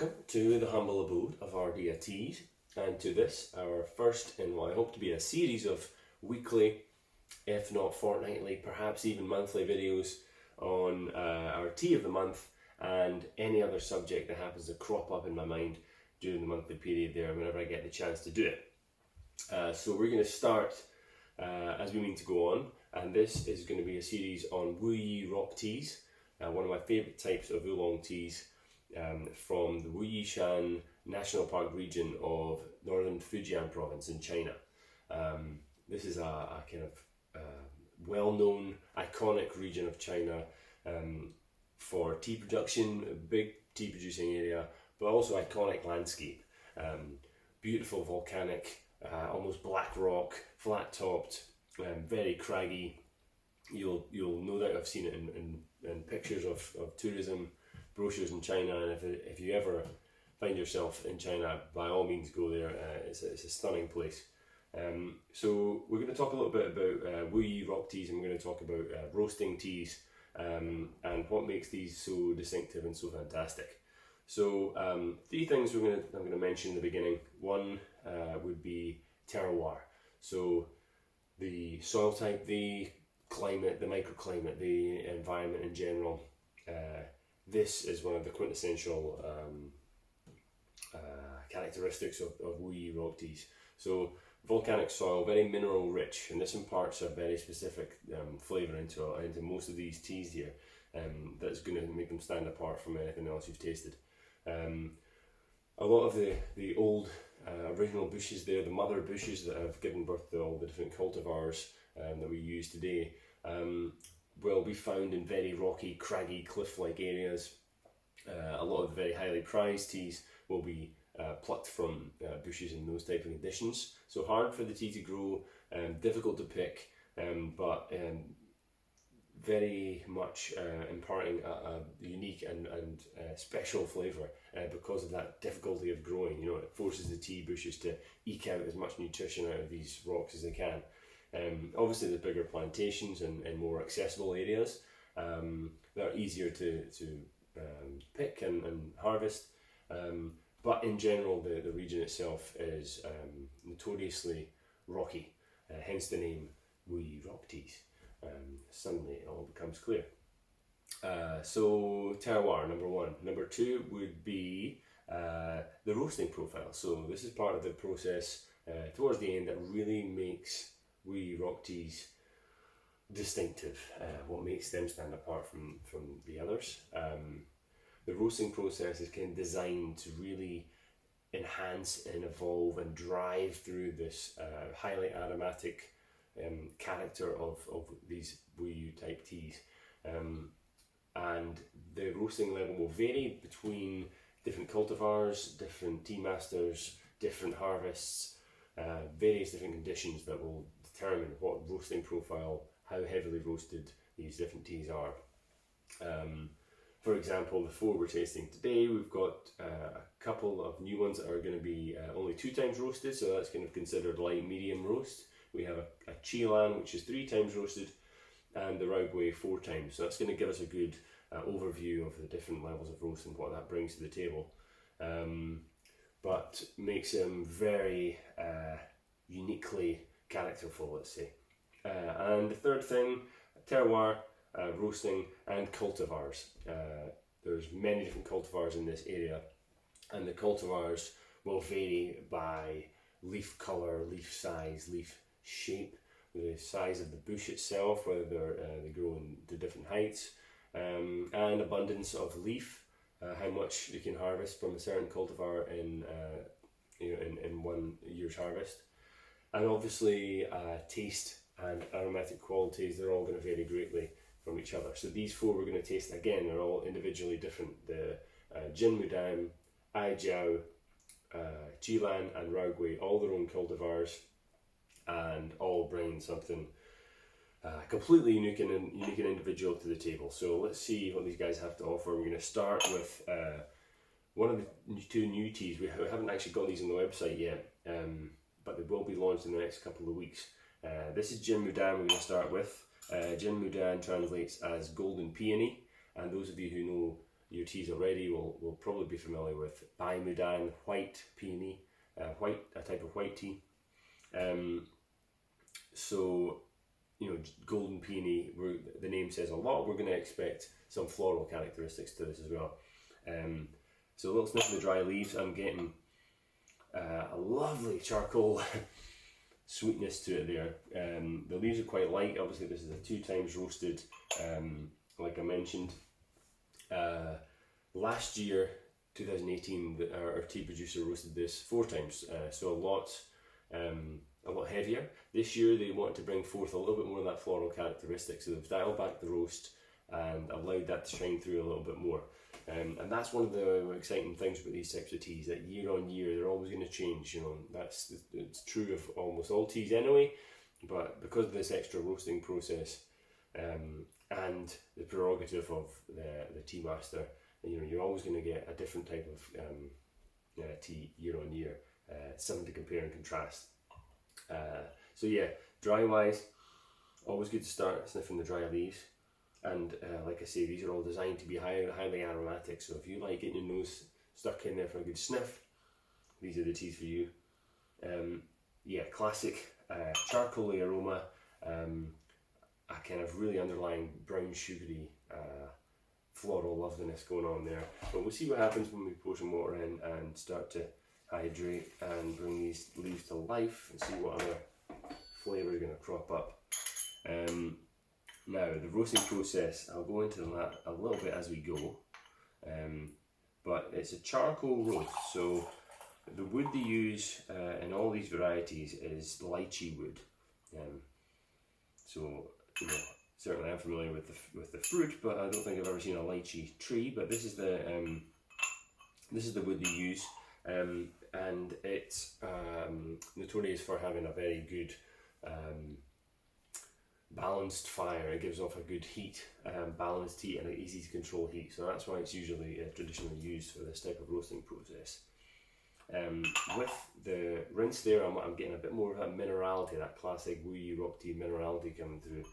Welcome to the humble abode of Ardea teas, and to this, our first in what I hope to be a series of weekly, if not fortnightly, perhaps even monthly videos on our tea of the month and any other subject that happens to crop up in my mind during the monthly period there whenever I get the chance to do it. So we're going to start as we mean to go on, and this is going to be a series on Wuyi rock teas, one of my favourite types of oolong teas. From the Wuyi National Park region of northern Fujian province in China. This is a kind of well-known, iconic region of China for tea production, a big tea producing area, but also iconic landscape. Beautiful volcanic, almost black rock, flat topped, very craggy. You'll no doubt have seen it in pictures of tourism brochures in China, and if you ever find yourself in China, by all means go there. It's a stunning place. So we're going to talk a little bit about Wuyi rock teas, and we're going to talk about roasting teas and what makes these so distinctive and so fantastic. So three things I'm going to mention in the beginning. One would be terroir. So the soil type, the climate, the microclimate, the environment in general. This is one of the quintessential characteristics of Wuyi rock teas. So volcanic soil, very mineral rich, and this imparts a very specific flavour into most of these teas here that's going to make them stand apart from anything else you've tasted. A lot of the old original bushes there, the mother bushes that have given birth to all the different cultivars that we use today, will be found in very rocky, craggy, cliff-like areas. A lot of the very highly prized teas will be plucked from bushes in those type of conditions. So hard for the tea to grow, difficult to pick, but very much imparting a unique and special flavour because of that difficulty of growing. You know, it forces the tea bushes to eke out as much nutrition out of these rocks as they can. Obviously, the bigger plantations and more accessible areas that are easier to pick and harvest. But in general, the region itself is notoriously rocky, hence the name Wuyi rock teas. Suddenly, it all becomes clear. So terroir, number one. Number two would be the roasting profile. So this is part of the process towards the end that really makes Wuyi rock teas distinctive, what makes them stand apart from the others. The roasting process is kind of designed to really enhance and evolve and drive through this highly aromatic character of these Wuyi type teas. And the roasting level will vary between different cultivars, different tea masters, different harvests, various different conditions that will determine what roasting profile, how heavily roasted these different teas are. For example, the four we're tasting today, we've got a couple of new ones that are going to be only 2 times roasted, so that's kind of considered light medium roast. We have a Chilan, which is 3 times roasted, and the Raugui 4 times. So that's going to give us a good overview of the different levels of roast and what that brings to the table. But makes them very uniquely characterful, let's say. And the third thing, terroir, roasting, and cultivars. There's many different cultivars in this area, and the cultivars will vary by leaf colour, leaf size, leaf shape, the size of the bush itself, whether they grow to different heights, and abundance of leaf, how much you can harvest from a certain cultivar in 1 year's harvest. And obviously taste and aromatic qualities, they're all going to vary greatly from each other. So these 4 we're going to taste, again, they're all individually different. The Jin Mudam, Ai Jiao, Chilan and Raugui, all their own cultivars, and all bring something completely unique and individual to the table. So let's see what these guys have to offer. We're going to start with one of the 2 new teas. We haven't actually got these on the website yet, but they will be launched in the next couple of weeks. This is Jin Mudam we're going to start with. Jin Mudam translates as golden peony, and those of you who know your teas already will probably be familiar with Bai Mudan white peony, a type of white tea. So, you know, golden peony, the name says a lot. We're going to expect some floral characteristics to this as well. So a little sniff of the dry leaves. I'm getting a lovely charcoal sweetness to it there. The leaves are quite light. Obviously this is a 2 times roasted, like I mentioned. Last year, 2018, our tea producer roasted this 4 times, so a lot heavier. This year they want to bring forth a little bit more of that floral characteristic, so they've dialed back the roast and allowed that to shine through a little bit more. And that's one of the exciting things about these types of teas, that year on year they're always going to change. You know, it's true of almost all teas anyway, but because of this extra roasting process and the prerogative of the tea master, you know, you're always going to get a different type of tea year on year, something to compare and contrast. So yeah, dry wise, always good to start sniffing the dry leaves. And like I say, these are all designed to be highly aromatic, so if you like getting your nose stuck in there for a good sniff, these are the teas for you. Yeah, classic charcoaly aroma, a kind of really underlying brown sugary floral loveliness going on there. But we'll see what happens when we pour some water in and start to hydrate and bring these leaves to life and see what other flavour is going to crop up. Now, the roasting process, I'll go into that a little bit as we go, but it's a charcoal roast, so the wood they use in all these varieties is lychee wood. So, you know, certainly I'm familiar with the fruit, but I don't think I've ever seen a lychee tree. But this is the wood they use, and it's notorious for having a very good balanced fire. It gives off a good heat, balanced heat, and an easy to control heat. So that's why it's usually traditionally used for this type of roasting process. With the rinse there, I'm getting a bit more of that minerality, that classic Wuyi rock tea minerality coming through.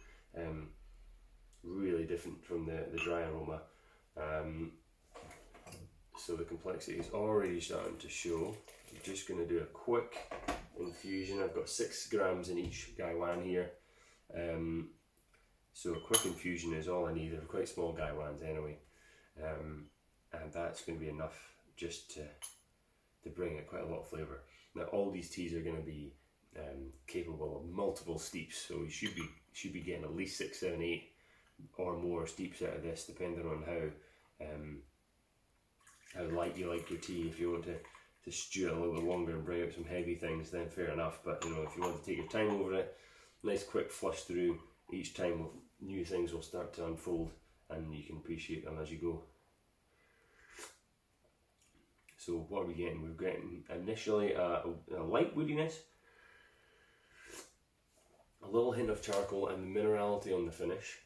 Really different from the dry aroma. So the complexity is already starting to show. I'm just going to do a quick infusion. I've got 6 grams in each gaiwan here. So a quick infusion is all I need. They're quite small gaiwans anyway, and that's going to be enough just to bring it quite a lot of flavour. Now all these teas are going to be capable of multiple steeps, so you should be getting at least 6, 7, 8 or more steeps out of this, depending on how light you like your tea. If you want to stew it a little bit longer and bring out some heavy things, then fair enough. But you know, if you want to take your time over it, nice quick flush through each time, new things will start to unfold and you can appreciate them as you go. So what are we getting? We're getting initially a light woodiness, a little hint of charcoal, and the minerality on the finish.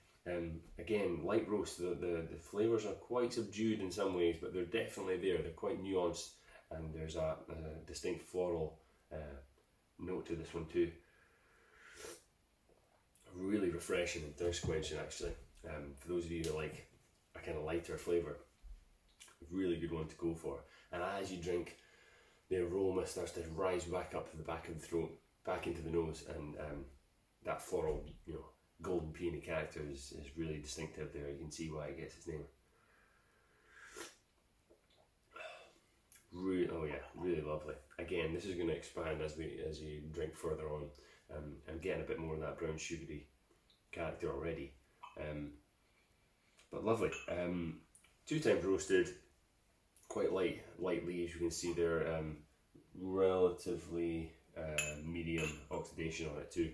Again, light roast, the flavours are quite subdued in some ways, but they're definitely there. They're quite nuanced, and there's a distinct floral note to this one too. Really refreshing and thirst quenching actually. For those of you who like a kind of lighter flavour, really good one to go for. And as you drink, the aroma starts to rise back up to the back of the throat, back into the nose, and that floral, you know, golden peony character is really distinctive there. You can see why it gets its name. Really, oh yeah, really lovely. Again, this is going to expand as you drink further on. I'm getting a bit more of that brown sugary character already, but lovely. 2 times roasted, quite light leaves. You can see they're relatively medium oxidation on it too.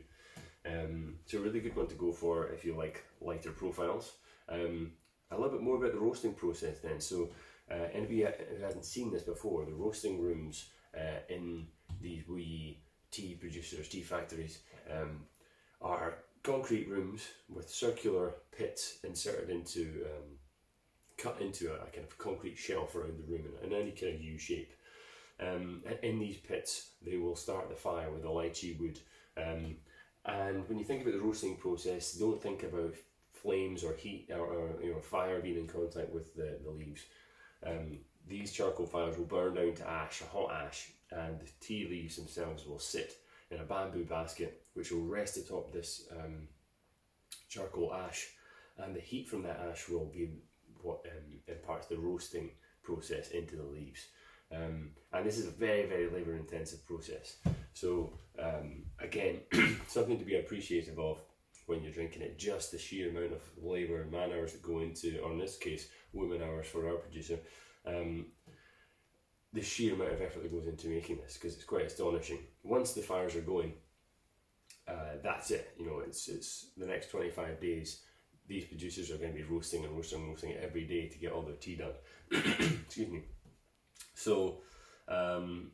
So a really good one to go for if you like lighter profiles. A little bit more about the roasting process then. So anybody who hasn't seen this before, the roasting rooms in these wee tea producers, tea factories, are concrete rooms with circular pits inserted into, cut into a kind of concrete shelf around the room in any kind of U shape. In these pits, they will start the fire with a lychee wood. And when you think about the roasting process, don't think about flames or heat or fire being in contact with the leaves. These charcoal fires will burn down to ash, a hot ash, and the tea leaves themselves will sit in a bamboo basket which will rest atop this charcoal ash, and the heat from that ash will be what imparts the roasting process into the leaves. And this is a very, very labour intensive process. So again, something to be appreciative of when you're drinking it, just the sheer amount of labour and man hours that go into, or in this case, woman hours for our producer, the sheer amount of effort that goes into making this, because it's quite astonishing. Once the fires are going, that's it. It's the next 25 days. These producers are going to be roasting it every day to get all their tea done. Excuse me. So the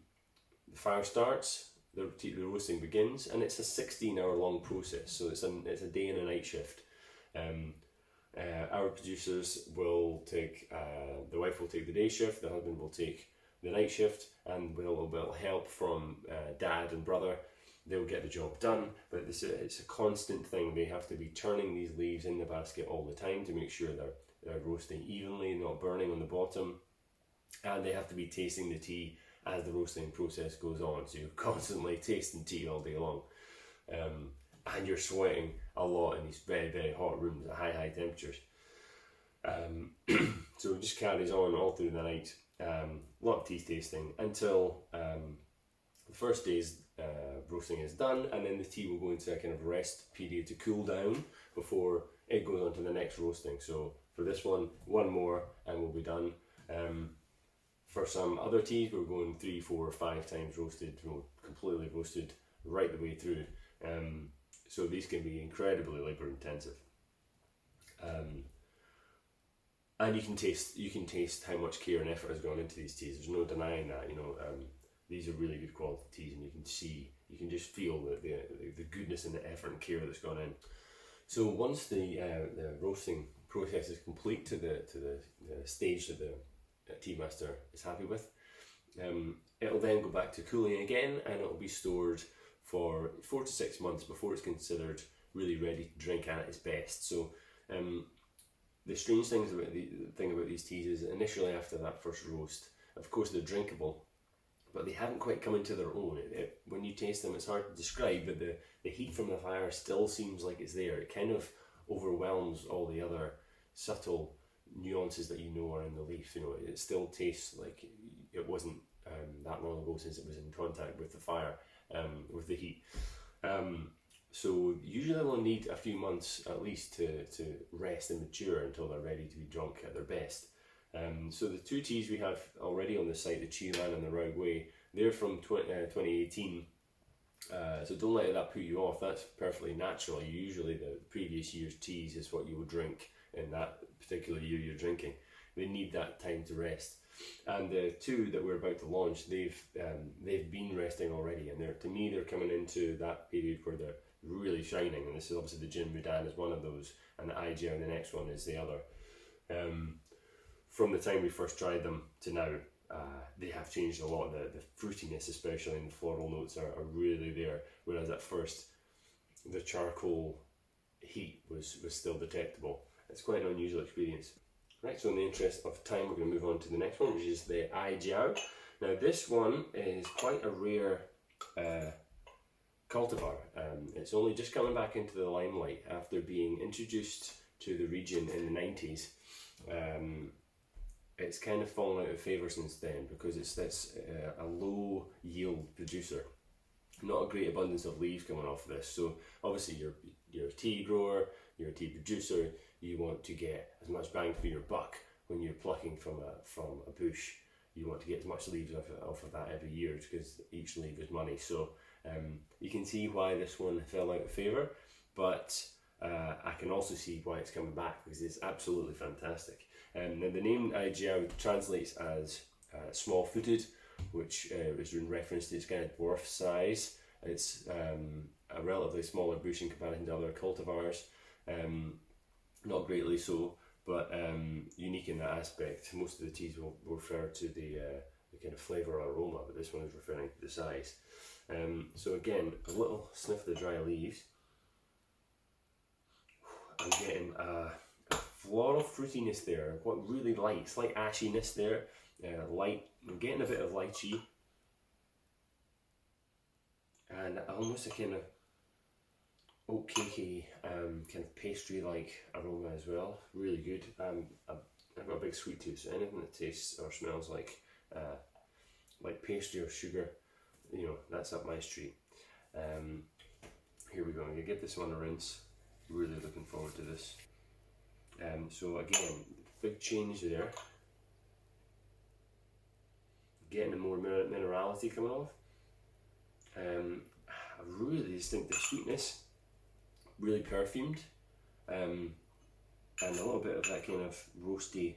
fire starts, the roasting begins, and it's a 16-hour long process. So it's a day and a night shift. Our producers will take, the wife will take the day shift, the husband will take the night shift, and with a little bit of help from dad and brother, they'll get the job done. But it's a constant thing. They have to be turning these leaves in the basket all the time to make sure they're roasting evenly, not burning on the bottom, and they have to be tasting the tea as the roasting process goes on. So you're constantly tasting tea all day long, and you're sweating a lot in these very, very hot rooms at high temperatures. So it just carries on all through the night. A lot of tea tasting until the first day's roasting is done, and then the tea will go into a kind of rest period to cool down before it goes on to the next roasting. So for this one more and we'll be done. For some other teas, we're going 3, 4, 5 times roasted, completely roasted right the way through. So these can be incredibly labour intensive. And you can taste how much care and effort has gone into these teas. There's no denying that. These are really good quality teas, and you can just feel the goodness and the effort and care that's gone in. So once the roasting process is complete to the stage that the tea master is happy with, it'll then go back to cooling again, and it'll be stored for 4 to 6 months before it's considered really ready to drink at its best. So the strange thing about these teas is initially after that first roast, of course they're drinkable, but they haven't quite come into their own. When you taste them, it's hard to describe, but the heat from the fire still seems like it's there. It kind of overwhelms all the other subtle nuances that are in the leaf. It still tastes like it wasn't that long ago since it was in contact with the fire, with the heat. So usually they'll need a few months at least to rest and mature until they're ready to be drunk at their best. So the 2 teas we have already on the site, the Chilan and the Raugway, they're from 2018. So don't let that put you off. That's perfectly natural. Usually the previous year's teas is what you would drink in that particular year you're drinking. They need that time to rest. And the 2 that we're about to launch, they've been resting already, and they're coming into that period where they're really shining. And this is obviously the Jin Mudan is one of those, and the Ardea, the next one, is the other. From the time we first tried them to now, they have changed a lot. The fruitiness, especially, and the floral notes are really there, whereas at first the charcoal heat was still detectable. It's quite an unusual experience. Right, so in the interest of time, we're going to move on to the next one, which is the Ardea. Now this one is quite a rare cultivar. It's only just coming back into the limelight after being introduced to the region in the 90s. It's kind of fallen out of favour since then because it's a low yield producer. Not a great abundance of leaves coming off this. So obviously you're a tea grower, you're a tea producer, you want to get as much bang for your buck when you're plucking from a bush. You want to get as much leaves off of that every year because each leaf is money. So you can see why this one fell out of favour, but I can also see why it's coming back because it's absolutely fantastic. Now the name Ardea translates as small-footed, which is in reference to its kind of dwarf size. It's a relatively smaller bush in comparison to other cultivars, not greatly so, but unique in that aspect. Most of the teas will refer to the kind of flavour or aroma, but this one is referring to the size. So again, a little sniff of the dry leaves. I'm getting a floral fruitiness there, what really light, slight ashiness there, light. I'm getting a bit of lychee, and almost a kind of oat cakey, kind of pastry-like aroma as well. Really good. I've got a big sweet tooth, so anything that tastes or smells like pastry or sugar, you know, that's up my street. Here we go. I'm gonna give this one a rinse. Really looking forward to this. So again, big change there. Getting a more minerality coming off. A really distinctive sweetness, really perfumed, and a little bit of that kind of roasty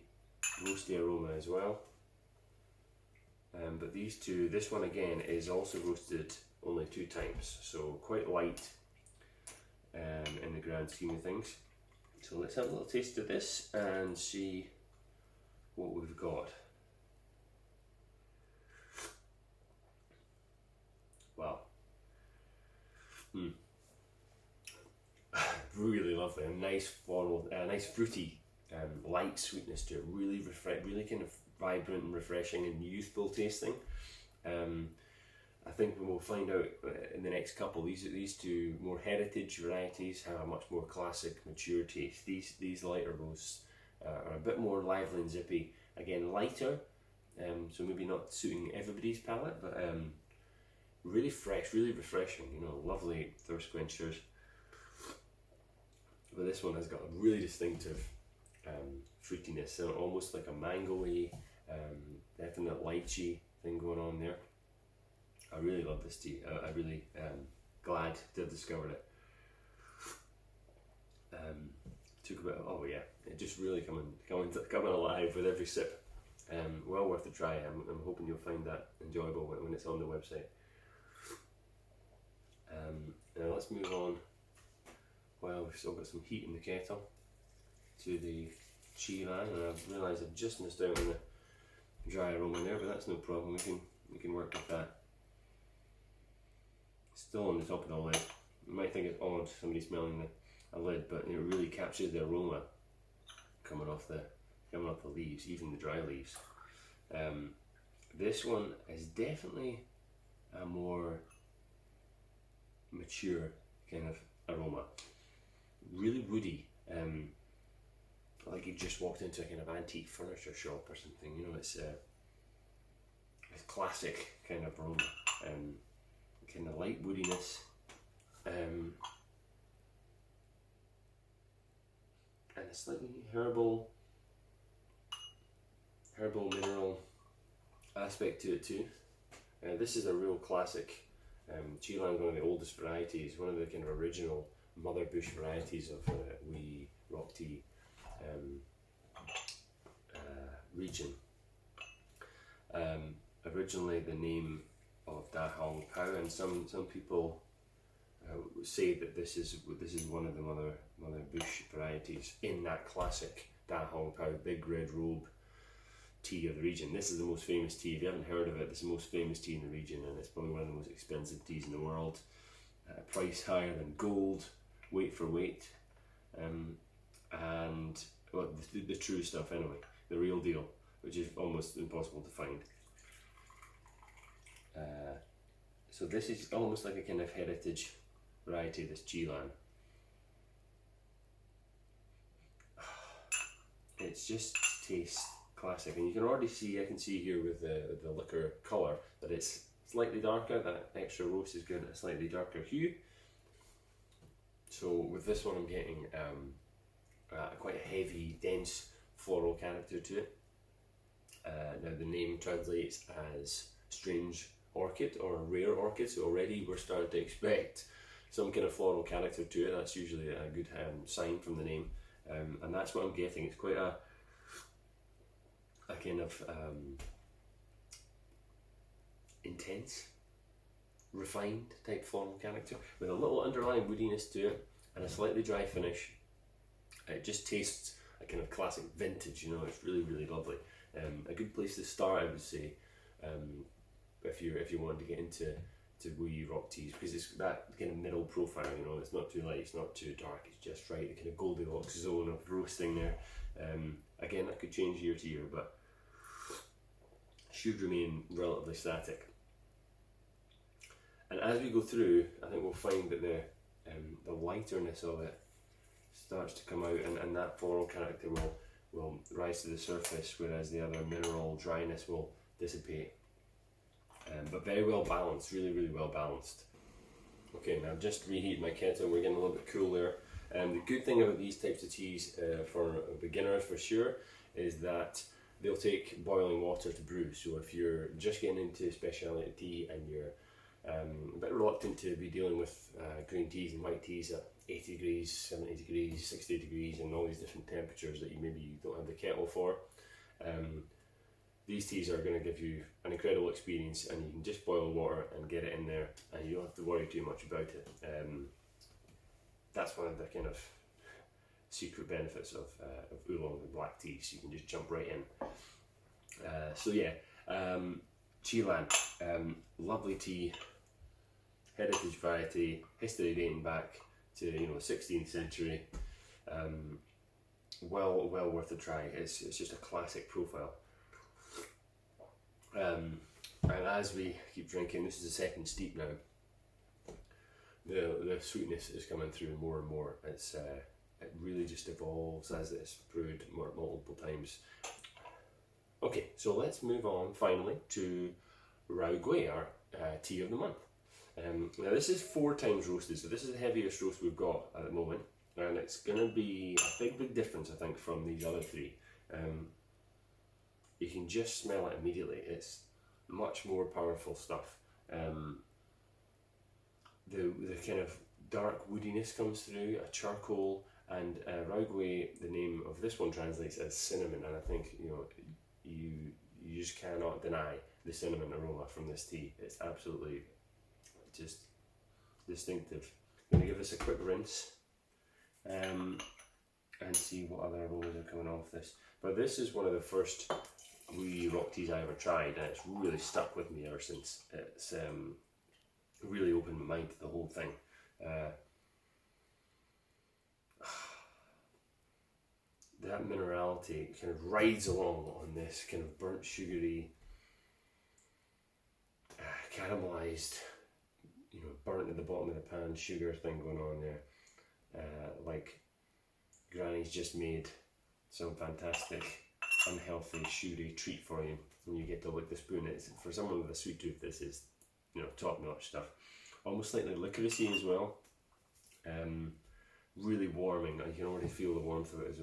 aroma as well. But these two, this one again is also roasted only 2 times, so quite light in the grand scheme of things. So let's have a little taste of this and see what we've got. Wow. Really lovely. A nice floral, nice fruity, light sweetness to it. Really really kind of vibrant and refreshing and youthful tasting. I think we'll find out in the next couple. These two more heritage varieties have a much more classic, mature taste. These lighter roasts are a bit more lively and zippy. Again, lighter, so maybe not suiting everybody's palate, but really fresh, really refreshing. You know, lovely thirst quenchers. But this one has got a really distinctive fruitiness, so almost like a mango-y, definite lychee thing going on there. I really love this tea. I really glad to have discovered it. Took a bit of, oh yeah, it just really coming alive with every sip. Well worth a try. I'm hoping you'll find that enjoyable when it's on the website. Now let's move on. Well, we've still got some heat in the kettle to the Chilan, and I've realised I've just missed out on the dry aroma there, but that's no problem. We can work with that. Still on the top of the lid. You might think it's odd somebody smelling a lid, but it really captures the aroma coming off the leaves, even the dry leaves. This one is definitely a more mature kind of aroma. Really woody, like you just walked into a kind of antique furniture shop or something. You know, it's classic kind of aroma, kind of light woodiness, and a slightly herbal mineral aspect to it too. This is a real classic. Chilan is one of the oldest varieties, one of the kind of original mother bush varieties of Wuyi rock tea region. Originally the name of Da Hong Pao, and some people say that this is one of the mother bush varieties in that classic Da Hong Pao big red robe tea of the region. This is the most famous tea. If you haven't heard of it, this is the most famous tea in the region, and it's probably one of the most expensive teas in the world. Price higher than gold, weight for weight, and well, the true stuff anyway, the real deal, which is almost impossible to find. So this is almost like a kind of heritage variety, this Chilan. It just tastes classic, and you can already see, I can see here with the liquor colour that it's slightly darker. That extra roast is giving it a slightly darker hue. So with this one I'm getting quite a heavy, dense floral character to it. Now the name translates as strange orchid or a rare orchid, so already we're starting to expect some kind of floral character to it. That's usually a good sign from the name, and that's what I'm getting. It's quite a kind of intense, refined type floral character with a little underlying woodiness to it and a slightly dry finish. It just tastes a kind of classic vintage, you know. It's really, really lovely. A good place to start, I would say, if you want to get into to Wuyi rock teas, because it's that kind of middle profile, you know, it's not too light, it's not too dark, it's just right, the kind of Goldilocks zone of roasting there. Again, that could change year to year, but should remain relatively static. And as we go through, I think we'll find that the lighterness of it starts to come out, and that floral character will rise to the surface, whereas the other mineral dryness will dissipate. But very well balanced, really, really well balanced. Okay, now I've just reheated my kettle, we're getting a little bit cool there. The good thing about these types of teas for beginners for sure is that they'll take boiling water to brew. So if you're just getting into specialty tea and you're a bit reluctant to be dealing with green teas and white teas at 80 degrees, 70 degrees, 60 degrees and all these different temperatures that you maybe don't have the kettle for, these teas are going to give you an incredible experience, and you can just boil water and get it in there and you don't have to worry too much about it. That's one of the kind of secret benefits of oolong and black teas. You can just jump right in. So yeah, Chilan, lovely tea, heritage variety, history dating back to, you know, 16th century. Well worth a try. It's just a classic profile. And as we keep drinking, this is the second steep now. The sweetness is coming through more and more. It's it really just evolves as it's brewed multiple times. Okay, so let's move on finally to Raugui, our tea of the month. Now this is 4 times roasted, so this is the heaviest roast we've got at the moment, and it's going to be a big difference, I think, from these other 3. You can just smell it immediately. It's much more powerful stuff. The kind of dark woodiness comes through, a charcoal, and Raugui, the name of this one translates as cinnamon, and I think, you know, you just cannot deny the cinnamon aroma from this tea. It's absolutely just distinctive. I'm going to give this a quick rinse and see what other aromas are coming off this. But this is one of the first Wuyi rock teas I ever tried, and it's really stuck with me ever since. It's really opened my mind to the whole thing. That minerality kind of rides along on this kind of burnt sugary, caramelized, you know, burnt at the bottom of the pan sugar thing going on there. Like Granny's just made some fantastic unhealthy sugary treat for you when you get to lick the spoon. It's, for someone with a sweet tooth, this is, you know, top notch stuff. Almost slightly licoricey as well. Really warming. You can already feel the warmth of it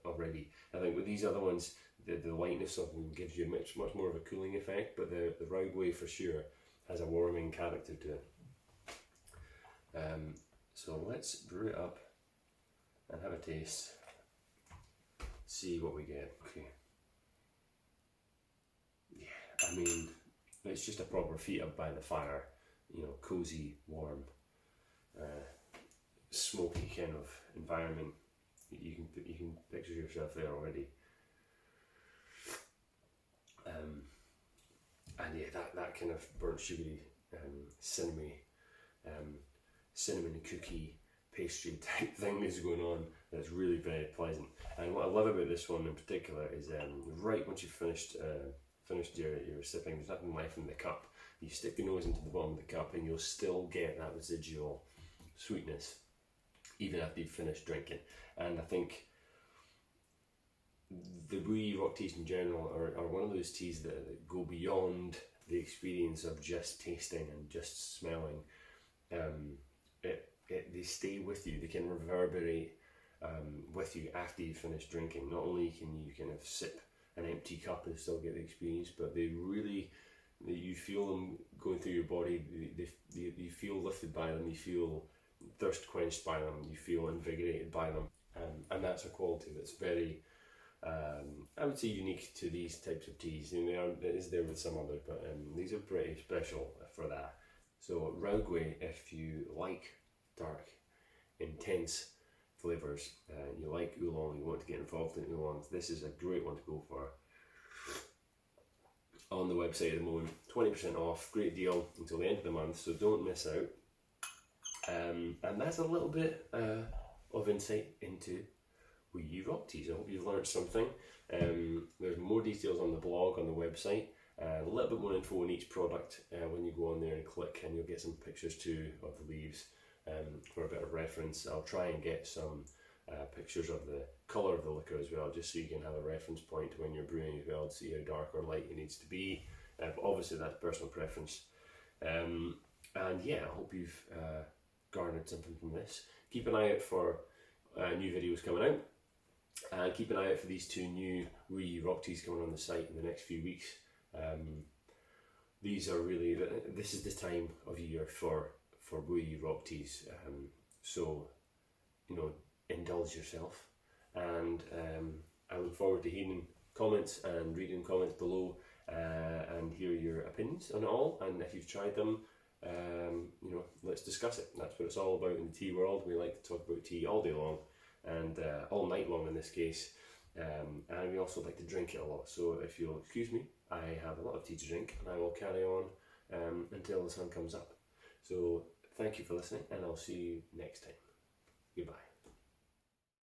already. I think with these other ones, the lightness of them gives you much more of a cooling effect, but the Raugui for sure has a warming character to it. So let's brew it up and have a taste. See what we get. Okay. Yeah, I mean, it's just a proper feet up by the fire, you know, cozy, warm, smoky kind of environment. You can picture yourself there already. And yeah, that kind of burnt sugary, cinnamon cookie pastry type thing is going on. That's really very pleasant. And what I love about this one in particular is right once you've finished your sipping, there's nothing left in the cup. You stick the nose into the bottom of the cup and you'll still get that residual sweetness even after you've finished drinking. And I think the Wuyi rock teas in general are one of those teas that go beyond the experience of just tasting and just smelling. They stay with you. They can reverberate with you after you finish drinking. Not only can you kind of sip an empty cup and still get the experience, but you feel them going through your body. You feel lifted by them. You feel thirst quenched by them. You feel invigorated by them, and that's a quality that's very, I would say, unique to these types of teas. You know, it is there with some others, but these are pretty special for that. So Raugui, if you like dark, intense flavours, you like oolong, you want to get involved in oolongs, this is a great one to go for. on the website at the moment. 20% off, great deal until the end of the month, so don't miss out. And that's a little bit of insight into Wuyi rock teas. I hope you've learned something. There's more details on the blog, on the website, a little bit more info on each product when you go on there and click, and you'll get some pictures too of the leaves for a bit of reference. I'll try and get some pictures of the colour of the liquor as well, just so you can have a reference point when you're brewing as well, to see how dark or light it needs to be. But obviously that's personal preference. And yeah, I hope you've garnered something from this. Keep an eye out for new videos coming out, and keep an eye out for these 2 new Wuyi rock teas coming on the site in the next few weeks. These are really, this is the time of year for Wuyi rock teas, so you know, indulge yourself, and I look forward to hearing comments and reading comments below and hear your opinions on it all. And if you've tried them, you know, let's discuss it. That's what it's all about in the tea world. We like to talk about tea all day long, and all night long in this case, and we also like to drink it a lot. So if you'll excuse me, I have a lot of tea to drink, and I will carry on until the sun comes up. So thank you for listening, and I'll see you next time. Goodbye.